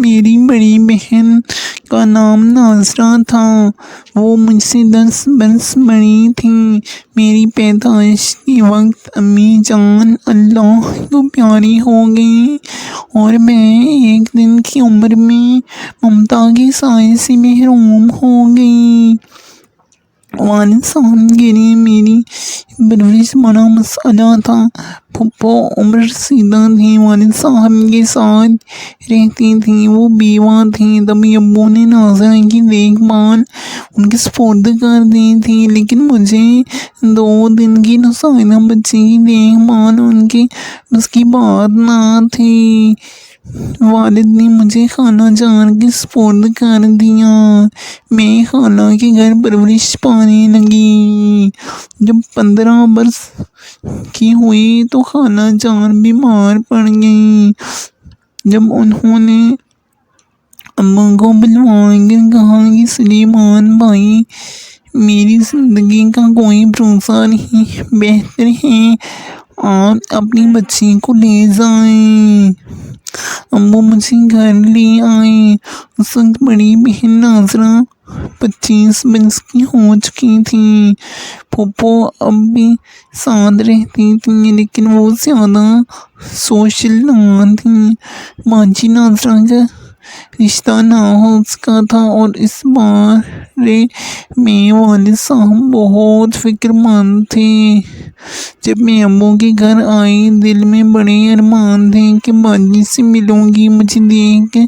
میری بڑی بہن کا نام ناظرہ تھا، وہ مجھ سے 10 برس بڑی تھی۔ میری پیدائش کے وقت امی جان اللہ کو پیاری ہو گئی اور میں ایک دن کی عمر میں ممتا کے سائے سے محروم ہو گئی۔ والد صاحب کے لیے میری پرورش بڑا مسئلہ تھا۔ پھپھو عمر رسیدہ تھیں، والد صاحب کے ساتھ رہتی تھیں، وہ بیوہ تھیں۔ تبھی ابو نے ناظرہ کی دیکھ بھال ان کے سپرد کر دی تھی، لیکن مجھے 2 دن کی نوزائیدہ بچی کی دیکھ بھال ان کے بس کی بات نہ تھی۔ والد نے مجھے خالہ جان کے سپرد کر دیا۔ میں خالہ کے گھر پرورش پانے لگی۔ جب 15 برس کی ہوئی تو خالہ جان بیمار پڑ گئی۔ جب انہوں نے ابا کو بلوا کر کہا کہ سلیمان بھائی، میری زندگی کا کوئی بھروسہ نہیں، بہتر ہے آپ اپنی بچی کو لے جائیں۔ ابو مجھے گھر لے آئے۔ اس وقت بڑی بہن ناظرہ 25 برس کی ہو چکی تھی۔ پھپھو اب بھی ساتھ رہتی تھی، لیکن وہ زیادہ سوشل نہ تھی۔ باجی ناظرہ کا رشتہ نہ ہو سکا تھا اور اس بارے میں والد صاحب بہت فکر مند تھے۔ جب میں ابو کے گھر آئی، دل میں بڑے ارمان تھے کہ باجی سے ملوں گی، مجھے دیکھ کر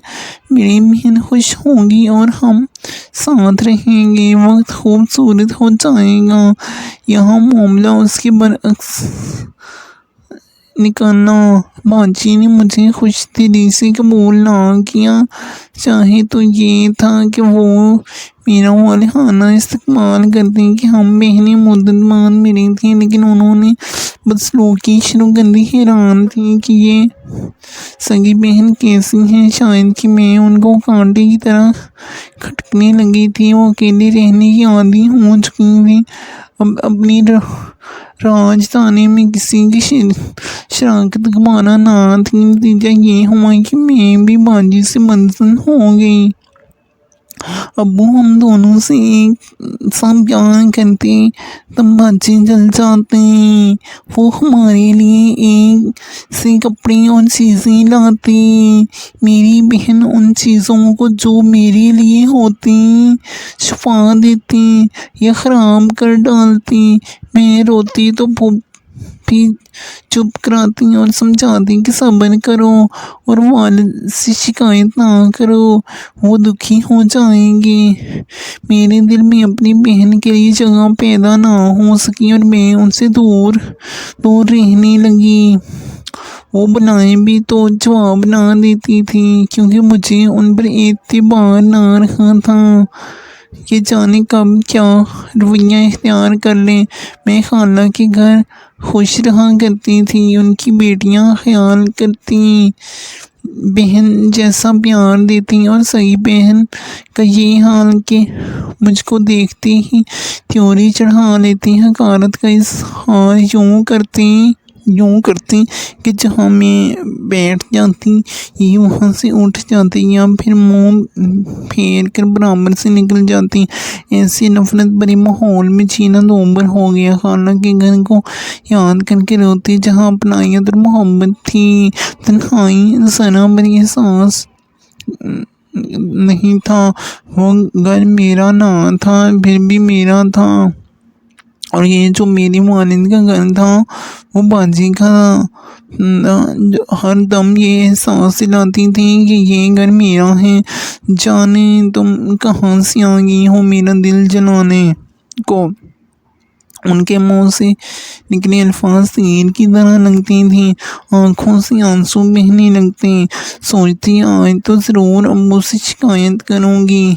میری بہن خوش ہوگی اور ہم ساتھ رہیں گے، وقت خوبصورت ہو جائے گا۔ یہاں معاملہ اس کے برعکس نکلا۔ باجی نے مجھے خوش دلی سے قبول نہ کیا۔ چاہے تو یہ تھا کہ وہ میرا والہانہ استقبال کرتے کہ ہم بہنیں مدت بعد ملی تھیں، لیکن انہوں نے بدسلوکی شروع کر دی۔ حیران تھی کہ یہ سگی بہن کیسی ہے، شاید کہ میں ان کو کانٹے کی طرح کھٹکنے لگی تھی۔ وہ اکیلے رہنے کی عادی ہو چکی تھی، اب اپنی راجدھانی میں کسی کی شراکت گزار نہ تھی۔ نتیجہ یہ ہوا کہ میں بھی باجی سے منسلک ہو گئی۔ ابو ہم دونوں سے ایک سا پیار کرتے، تب بچے جل جاتے۔ وہ ہمارے لیے ایک سے کپڑے اور چیزیں لاتے، میری بہن ان چیزوں کو جو میرے لیے ہوتی چھپا دیتی یا خراب کر ڈالتی۔ میں روتی تو پھوپھی چپ کراتی اور سمجھاتی کہ صبر کرو اور والد سے شکایت نہ کرو، وہ دکھی ہو جائیں گے۔ میرے دل میں اپنی بہن کے لیے جگہ پیدا نہ ہو سکی اور میں ان سے دور رہنے لگی۔ وہ بلائیں بھی تو جواب نہ دیتی تھی، کیونکہ مجھے ان پر اعتبار نہ رہا تھا۔ یہ جانے کب کیا رویہ اختیار کر لیں۔ میں خالہ کے گھر خوش رہا کرتی تھی، ان کی بیٹیاں خیال کرتی، بہن جیسا پیار دیتی، اور سگی بہن کا یہ حال کہ مجھ کو دیکھتے ہی تیوری چڑھا لیتی، حقارت کا اظہار یوں کرتی کہ جہاں میں بیٹھ جاتی یہ وہاں سے اٹھ جاتی یا پھر منہ پھیر کر برابر سے نکل جاتی۔ ایسے نفرت بھرے ماحول میں جینا دوبھر ہو گیا۔ خالہ کے گھر کو یاد کر کے روتی، جہاں اپنائیت اور محبت تھی، تنہائی ذرا بھی احساس نہیں تھا۔ وہ گھر میرا نہ تھا، پھر بھی میرا تھا، اور یہ جو میرے والد کا گھر تھا وہ باجی کا تھا۔ ہر دم یہ احساس دلاتی تھی کہ یہ گھر میرا ہے۔ جانے تم کہاں سے آ گئی ہو میرا دل جلانے کو۔ ان کے منہ سے نکلے الفاظ تیر کی طرح لگتے تھے، آنکھوں سے آنسو بہنے لگتے۔ سوچتی آج تو ضرور ابو سے شکایت کروں گی،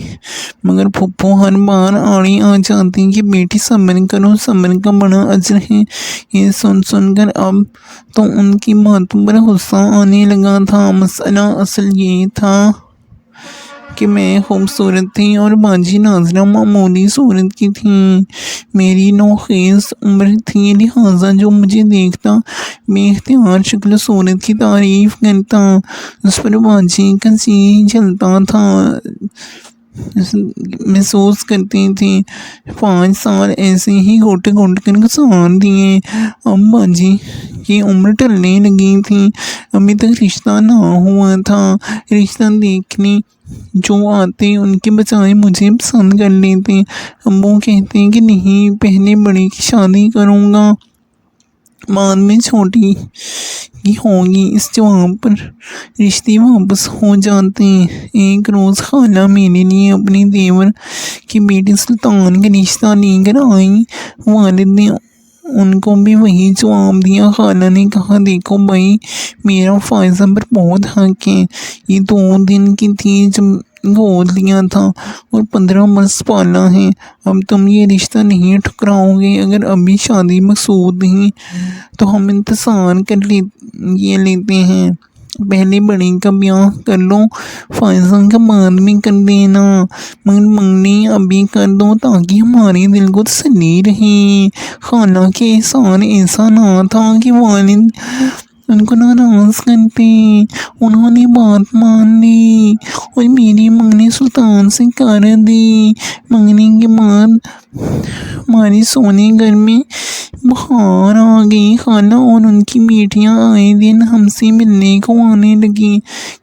مگر پھپھو ہر بار آڑے آ جاتی کہ بیٹی صبر کرو، صبر کا بڑا اجر ہے۔ یہ سن کر اب تو ان کی باتوں پر غصہ آنے لگا تھا۔ مسئلہ اصل یہ تھا کہ میں خوبصورت تھی اور باجی ناظرہ معمولی صورت کی تھی. میری نوخیز عمر تھی، لہٰذا جو مجھے دیکھتا بے اختیار شکل و صورت کی تعریف کرتا. اس پر باجی کا جی جلتا تھا. محسوس کرتی تھی 5 سال ایسے ہی گھٹ گھٹ کر گزار دیے. اب باجی کی عمر ٹلنے لگی تھی. ابھی تک رشتہ نہ ہوا تھا. رشتہ دیکھنے جو آتے ان کے بجائے مجھے پسند کر لیتے. ابو کہتے کہ نہیں، پہلے بڑے کی شادی کروں گا، بعد میں چھوٹی کی ہوگی. اس جواب پر رشتے واپس ہو جاتے. ایک روز خالہ میرے لیے اپنی دیور کی بیٹی سلطان کا رشتہ لے کر آئی. والد نے ان کو بھی وہی جواب دیا. خالہ نے کہا دیکھو بھائی، میرا فائزہ پر بہت حق ہے. یہ 2 دن کی تھی جب گود لیا تھا اور 15 برس پالا ہے. اب تم یہ رشتہ نہیں ٹھکراؤ گے. اگر ابھی شادی مقصود نہیں تو ہم انتظار کر لیتے ہیں. پہلے بڑے کا بیاہ کر لو، فائزہ کا بعد میں کر دینا، مگر منگنی ابھی کر دو تاکہ ہمارے دل کو تسلی رہے. خالہ کے احسان ایسا نہ تھا کہ والد ان کو ناراض کرتے. انہوں نے بات مان لی اور میری منگنی سلطان سے کر دی. منگنی کے بعد ہمارے سونے گھر میں بہار آ گئی. خالہ اور ان کی بیٹیاں آئے دن ہم سے ملنے کو آنے لگی.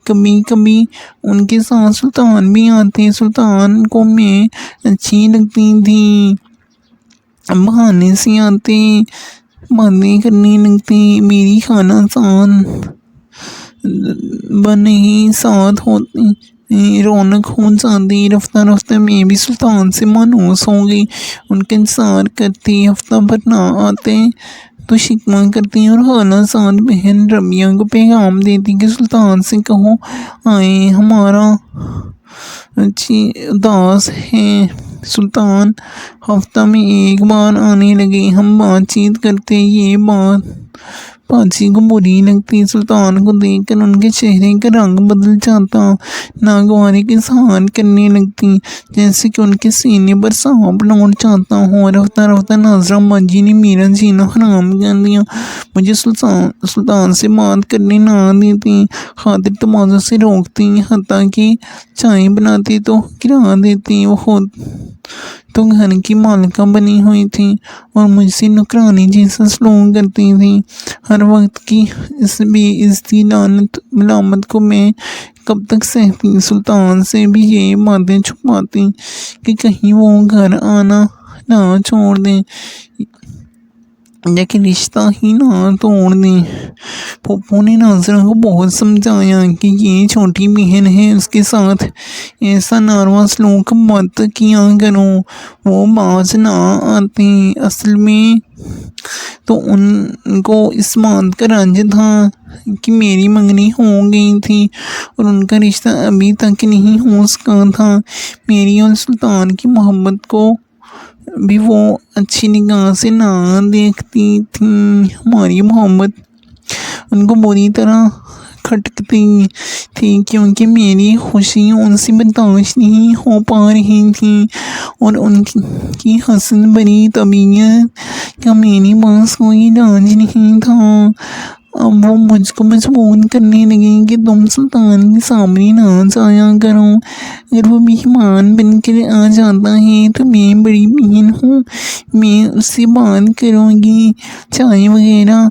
کبھی کبھی ان کے ساتھ سلطان بھی آتے. سلطان کو میں اچھی لگتی تھی. بہانے سے آتے، باتیں کرنے لگتے. میری خالہ بہنیں ساتھ ہوتی، رونق ہو جاتی. رفتہ رفتہ میں بھی سلطان سے مانوس ہو گئی. ان کا انتظار کرتی. ہفتہ بھر نہ آتے تو شکوہ کرتی اور خالہ ساتھ بہن ربیہ کو پیغام دیتی کہ سلطان سے کہو آئے، ہمارا اداس ہے. سلطان ہفتہ میں 1 بار آنے لگے. ہم بات چیت کرتے. یہ بات باجی کو بری لگتی. سلطان کو دیکھ کر ان کے چہرے کا رنگ بدل جاتا. ناگواری کے اظہار کرنے لگتی جیسے کہ ان کے سینے پر سانپ لوٹ جاتا ہو. رفتہ رفتہ ناظرہ باجی نے میرا جینا حرام کر دیا. مجھے سلطان سے بات کرنے نہ دیتی، خاطر تمازوں سے روکتی، حتیٰ کہ چائے بناتی تو گرا دیتی. وہ خود تو گھر کی مالکہ بنی ہوئی تھی اور مجھ سے نوکرانی جیسا سلوک کرتی تھی. ہر وقت کی اس بے عزتی لعنت ملامت کو میں کب تک سہتی. سلطان سے بھی یہ باتیں چھپاتی کہ کہیں وہ گھر آنا نہ چھوڑ دیں یا کہ رشتہ ہی نہ توڑ دیں. پھوپھو نے ناظرہ کو بہت سمجھایا کہ یہ چھوٹی بہن ہے، اس کے ساتھ ایسا ناروا سلوک مت کیا کرو. وہ باز نہ آتے. اصل میں تو ان کو اس بات کا رنج تھا کہ میری منگنی ہو گئی تھی اور ان کا رشتہ ابھی تک نہیں ہو سکا تھا. میری اور سلطان کی محبت کو بھی وہ اچھی نگاہ سے نہ دیکھتی تھیں. ہماری محبت ان کو بری طرح کھٹکتی تھی کیونکہ میری خوشی ان سے برداشت نہیں ہو پا رہی تھی اور ان کی حسن بری طبیعت کا میرے پاس کوئی علاج نہیں تھا. اب وہ مجھ کو مجبور کرنے لگے کہ تم سلطان کے سامنے نہ جایا کرو. اگر وہ مہمان بن کر آ جاتا ہے تو میں بڑی بہن ہوں، میں اس سے بات کروں گی، چائے وغیرہ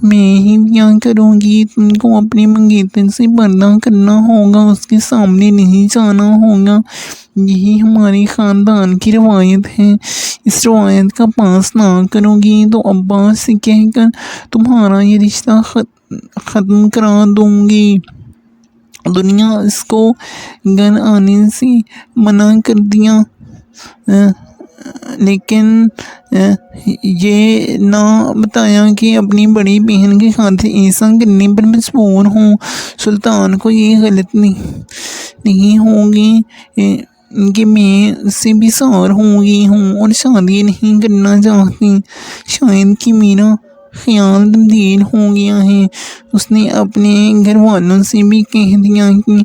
میں ہی دیا کروں گی. تم کو اپنے منگیتر سے پردہ کرنا ہوگا، اس کے سامنے نہیں جانا ہوگا. یہی ہمارے خاندان کی روایت ہے. اس روایت کا پاس نہ کرو گی تو ابا سے کہہ کر تمہارا یہ رشتہ ختم کرا دوں گی. دنیا اس کو گھر آنے سے منع کر دیا، لیکن یہ نہ بتایا کہ اپنی بڑی بہن کی خاطر ایسا کرنے پر مجبور ہوں. سلطان کو یہ غلط نہیں ہوگی کہ میں اس سے بسار ہو گئی ہوں اور شادی نہیں کرنا چاہتی. شاید کہ میرا خیال تبدیل ہو گیا ہے۔ اس نے اپنے گھر والوں سے بھی کہہ دیا کہ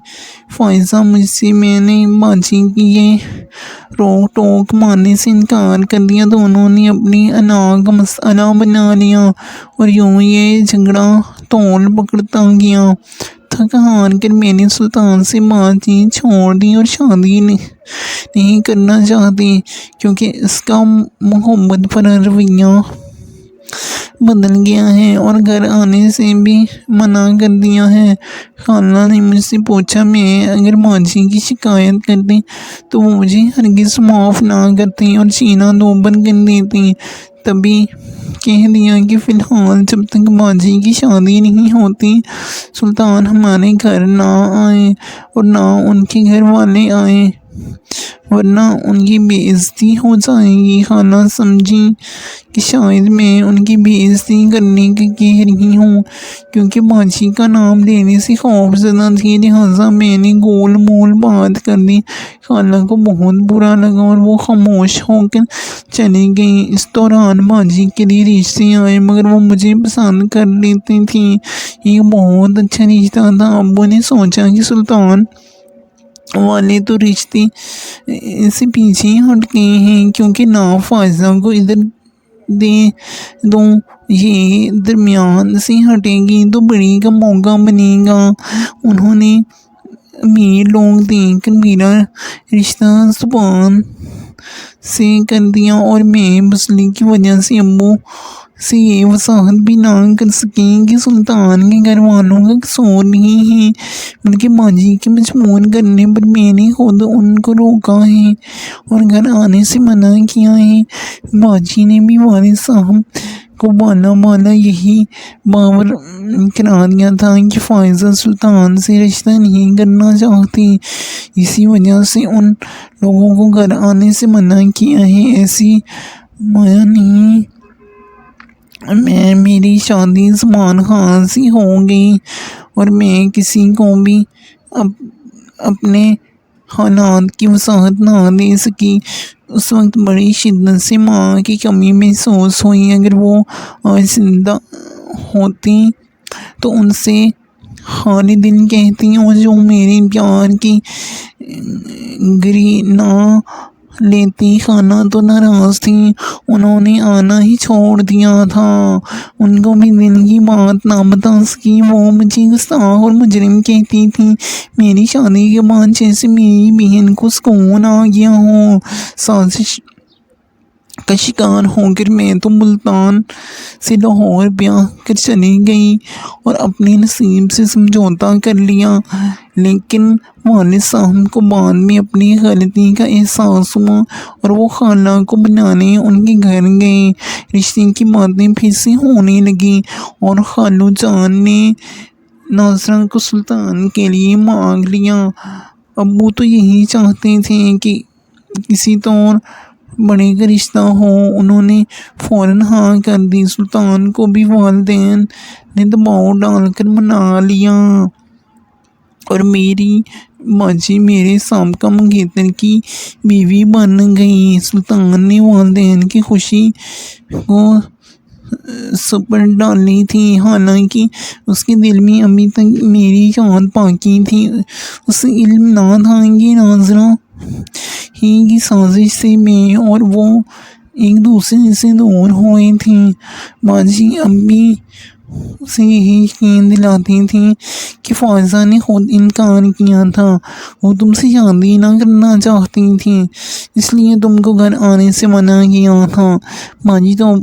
فائزہ مجھ سے، میں نے باجی کی یہ روک ٹوک ماننے سے انکار کر دیا۔ دونوں نے اپنی انا کا مسئلہ بنا لیا اور یوں یہ جھگڑا طول پکڑتا گیا۔ تھک ہار کر میں نے سلطان سے بات چیت چھوڑ دی اور شادی نہیں کرنا چاہتی، کیونکہ اس کا محبت پر رویہ بدل گیا ہے اور گھر آنے سے بھی منع کر دیا ہے۔ خالہ نے مجھ سے پوچھا میں اگر باجی کی شکایت کرتی تو وہ مجھے ہرگز معاف نہ کرتی اور سینہ دوبر کر دیتی۔ تبھی کہہ دیا کہ فی الحال جب تک باجی کی شادی نہیں ہوتی سلطان ہمارے گھر نہ آئے اور نہ ان کے گھر والے آئے، ورنہ ان کی بے عزتی ہو جائے گی۔ خالہ سمجھی کہ شاید میں ان کی بے عزتی کرنے کا کہہ رہی ہوں، کیونکہ باجی کا نام لینے سے خوف زدہ تھی، لہٰذا میں نے گول مول بات کر دی۔ خالہ کو بہت برا لگا اور وہ خاموش ہو کر چلی گئی۔ اس دوران باجی کے لیے رشتے آئے، مگر وہ مجھے پسند کر لیتی تھی۔ یہ بہت اچھا رشتہ تھا۔ ابو نے سوچا کہ سلطان والے تو رشتے سے پیچھے ہٹ گئے ہیں، کیونکہ نہ فائزہ کو ادھر دے دوں یہ درمیان سے ہٹے گی تو بڑی کا موقع بنے گا۔ انہوں نے امیر لوگ دیکھ کر میرا رشتہ زبان سے کر دیا اور میں بسلی کی وجہ سے ابو سے یہ وضاحت بھی نہ کر سکی کہ سلطان کے گھر والوں کا قصور نہیں ہے، بلکہ باجی کے مجبور کرنے پر میں نے خود ان کو روکا ہے اور گھر آنے سے منع کیا ہے۔ باجی نے بھی والد صاحب کو بالا یہی باور کرا دیا تھا کہ فائزہ سلطان سے رشتہ نہیں کرنا چاہتی، اسی وجہ سے ان لوگوں کو گھر آنے سے منع کیا ہے۔ ایسی مایا نہیں میری شادی زبان خان سے ہو گئی اور میں کسی کو بھی اپنے حالات کی وضاحت نہ دے سکی۔ اس وقت بڑی شدت سے ماں کی کمی محسوس ہوئی۔ اگر وہ آج زندہ ہوتی تو ان سے خالی دل کہتی اور جو میرے پیار کی گری نہ لیتی۔ خالہ تو ناراض تھی، انہوں نے آنا ہی چھوڑ دیا تھا۔ ان کو بھی دل کی بات نہ بتا سکی۔ وہ مجھے گستاخ اور مجرم کہتی تھی۔ میری شادی کے بعد جیسے میری بہن کو سکون آ گیا ہو۔ سازش کا شکار ہو کر میں تو ملتان سے لاہور بیاہ کر چلی گئی اور اپنے نصیب سے سمجھوتا کر لیا، لیکن والد صاحب کو بعد میں اپنی غلطی کا احساس ہوا اور وہ خالہ کو بلانے ان کے گھر گئے۔ رشتے کی باتیں پھر سے ہونے لگیں اور خالو جان نے ناظرہ کو سلطان کے لیے مانگ لیا۔ ابو تو یہی چاہتے تھے کہ کسی طور بڑے کا رشتہ ہو، انہوں نے فوراً ہاں کر دی۔ سلطان کو بھی والدین نے دباؤ ڈال کر منا لیا اور میری باجی میرے سابقہ منگیتر کی بیوی بن گئی۔ سلطان نے والدین کی خوشی کو سپر ڈالی تھی، حالانکہ اس کے دل میں ابھی تک میری یاد باقی تھی۔ اسے علم نہ تھا کہ ناظرہ ہی کی سازش سے میں اور وہ ایک دوسرے سے دور ہوئے تھے۔ باجی اب بھی اسے یہی یقین دلاتی تھی کہ فائزہ نے خود انکار کیا تھا، وہ تم سے شادی نہ کرنا چاہتی تھی، اس لیے تم کو گھر آنے سے منع کیا تھا۔ باجی تو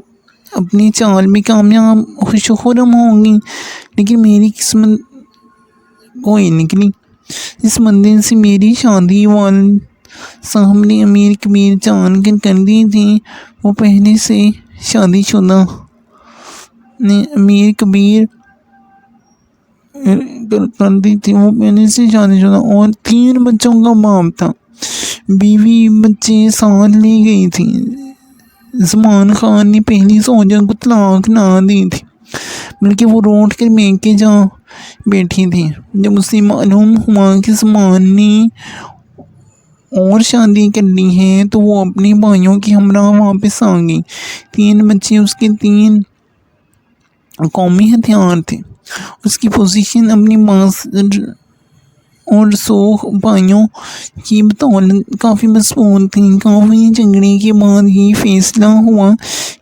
اپنی چال میں کامیاب خوش و خرم ہوگی، لیکن میری قسمت کوئی نکلی۔ اس بندے سے میری شادی والد صاحب نے امیر کبیر جان کر دی تھی۔ وہ پہلے سے شادی شدہ نے امیر کبیر کر دی تھی، وہ پہلے سے شادی شدہ اور 3 بچوں کا باپ تھا۔ بیوی بچے ساتھ لے گئی تھی۔ زمان خان نے پہلی زوجہ کو طلاق نہ دی تھی، بلکہ وہ روٹ کر میکے جا بیٹھی تھی۔ جب اسے معلوم ہوا کہ زمان نے اور شادی کر لی ہے تو وہ اپنے بھائیوں کے ہمراہ واپس آ گئی۔ 3 بچے اس کے 3 قومی ہتھیار تھے۔ اس کی پوزیشن اپنی ماس اور رسوخ پائیوں کی بدولت کافی مضبوط تھی۔ کافی جھگڑے کے بعد یہ فیصلہ ہوا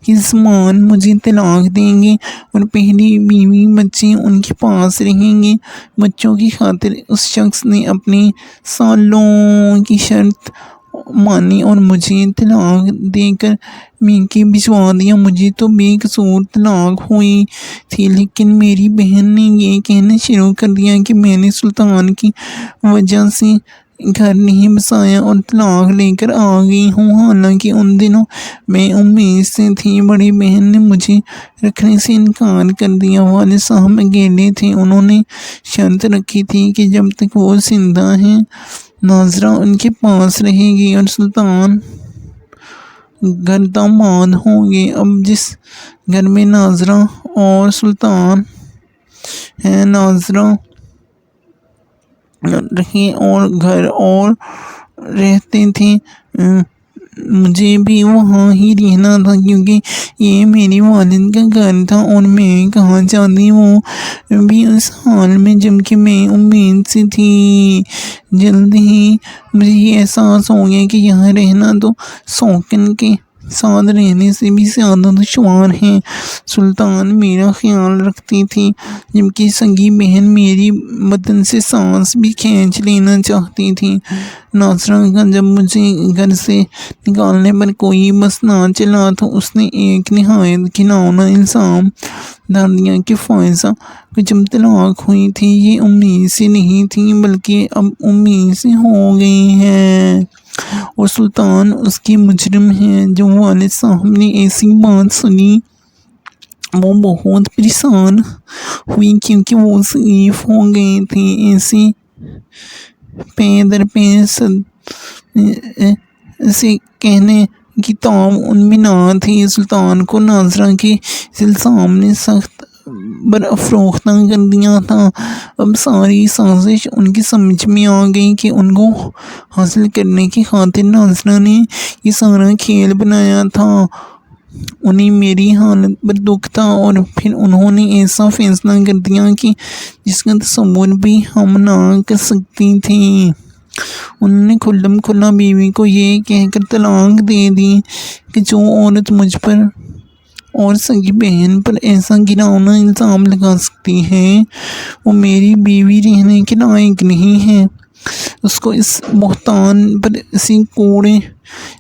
کہ عثمان مجھے طلاق دیں گے اور پہلی بیوی بچے ان کے پاس رہیں گے۔ بچوں کی خاطر اس شخص نے اپنی سالوں کی شرط مانی اور مجھے طلاق دے کر میکے بھجوا دیا۔ مجھے تو بے قصور طلاق ہوئی تھی، لیکن میری بہن نے یہ کہنا شروع کر دیا کہ میں نے سلطان کی وجہ سے گھر نہیں بسایا اور طلاق لے کر آ گئی ہوں۔ حالانکہ ان دنوں میں امید سے تھی۔ بڑی بہن نے مجھے رکھنے سے انکار کر دیا۔ والد صاحب اکیلے تھے۔ انہوں نے شرط رکھی تھی کہ جب تک وہ زندہ ہیں ناظرہ ان کے پاس رہے گی اور سلطان گھر داماد ہوں گے۔ اب جس گھر میں ناظرہ اور سلطان ہیں، ناظرہ رہے اور گھر اور رہتے تھے، مجھے بھی وہاں ہی رہنا تھا، کیونکہ یہ میری والد کا گھر تھا اور میں کہاں جاتی وہ بھی اس حال میں جب کہ میں امید سے تھی۔ جلد ہی مجھے یہ احساس ہو گیا کہ یہاں رہنا تو سوکن کے ساتھ رہنے سے بھی زیادہ دشوار ہے۔ سلطان میرا خیال رکھتی تھی، جبکہ سگی بہن میری بدن سے سانس بھی کھینچ لینا چاہتی تھی۔ ناظرہ کا جب مجھے گھر سے نکالنے پر کوئی بس نہ چلا تو اس نے ایک نہایت گھناؤنا الزام ڈال دیا کہ فائزہ کو جب طلاق ہوئی تھی یہ امید سے نہیں تھی بلکہ اب امید سے ہو گئی ہے، اور سلطان اس کی مجرم ہے۔ جب والد صاحب نے ایسی بات سنی وہ بہت پریشان ہوئی، کیونکہ وہ ضعیف ہو گئی تھی۔ ایسے پے در پے سے کہنے کی توان ان میں نہ تھی۔ سلطان کو ناظرہ کے الزام نے سخت برافروختہ کر دیا تھا۔ اب ساری سازش ان کی سمجھ میں آ گئی کہ ان کو حاصل کرنے کی خاطر ناظرہ نے یہ سارا کھیل بنایا تھا۔ انہیں میری حالت پر دکھ تھا اور پھر انہوں نے ایسا فیصلہ کر دیا کہ جس کا تصور بھی ہم نہ کر سکتی تھیں۔ انہوں نے کھلم کھلا بیوی کو یہ کہہ کر طلاق دے دی کہ جو عورت مجھ پر اور سگی بہن پر ایسا گھناؤنا الزام لگا سکتی ہے وہ میری بیوی رہنے کے لائق نہیں ہے۔ اس کو اس بہتان پر اسی کوڑے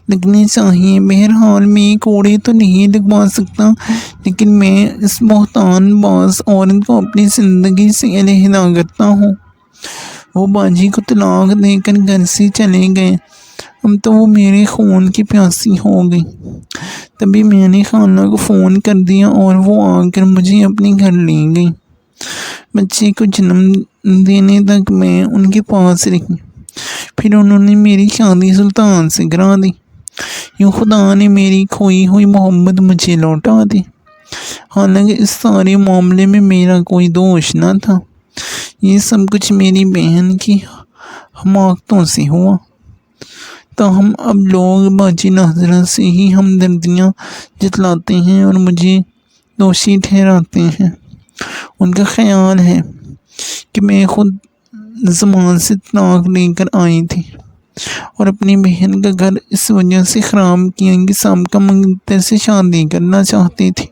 لگنے چاہیے۔ بہرحال میں کوڑے تو نہیں لگوا سکتا، لیکن میں اس بہتان باز عورت کو اپنی زندگی سے علیحدہ کرتا ہوں۔ وہ باجی کو طلاق دے کر گھر سے چلے گئے۔ اب تو وہ میرے خون کی پیاسی ہو گئی۔ تبھی میں نے خالہ کو فون کر دیا اور وہ آ کر مجھے اپنے گھر لے گئی۔ بچے کو جنم دینے تک میں ان کے پاس رہی، پھر انہوں نے میری شادی سلطان سے کرا دی۔ یوں خدا نے میری کھوئی ہوئی محبت مجھے لوٹا دی۔ حالانکہ اس سارے معاملے میں میرا کوئی دوش نہ تھا، یہ سب کچھ میری بہن کی حماقتوں سے ہوا۔ تاہم اب لوگ باجی ناظرہ سے ہی ہمدردیاں جتلاتے ہیں اور مجھے دوشی ٹھہراتے ہیں۔ ان کا خیال ہے کہ میں خود زمان سے طلاق لے کر آئی تھی اور اپنی بہن کا گھر اس وجہ سے خراب کیا کہ سابقہ منگتر سے شادی کرنا چاہتی تھی۔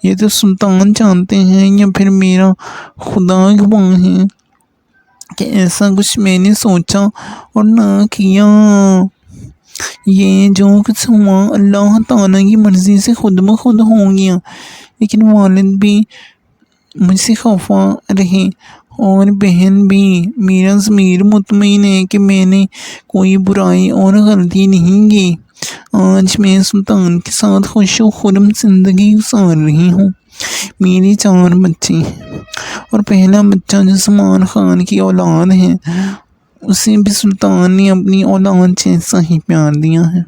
یہ تو سلطان جانتے ہیں یا پھر میرا خدا گواہ ہے کہ ایسا کچھ میں نے سوچا اور نہ کیا۔ یہ جو کچھ ہوا اللہ تعالیٰ کی مرضی سے خود بخود ہو گیا، لیکن والد بھی مجھ سے خفا رہے اور بہن بھی۔ میرا ضمیر مطمئن ہے کہ میں نے کوئی برائی اور غلطی نہیں کی۔ آج میں سلطان کے ساتھ خوش و خرم زندگی گزار رہی ہوں۔ میرے 4 بچے ہیں اور پہلا بچہ جو عثمان خان کی اولاد ہے اسے بھی سلطان نے اپنی اولاد جیسا ہی پیار دیا ہے۔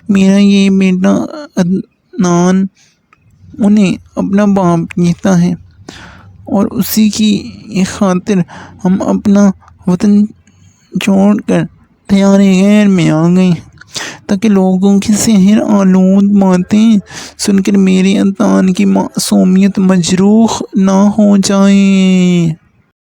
میرا یہ بیٹا عدنان انہیں اپنا باپ کہتا ہے اور اسی کی خاطر ہم اپنا وطن چھوڑ کر دیار غیر میں آ گئے تاکہ لوگوں کی سحر آلود باتیں سن کر میری انتان کی معصومیت مجروح نہ ہو جائے۔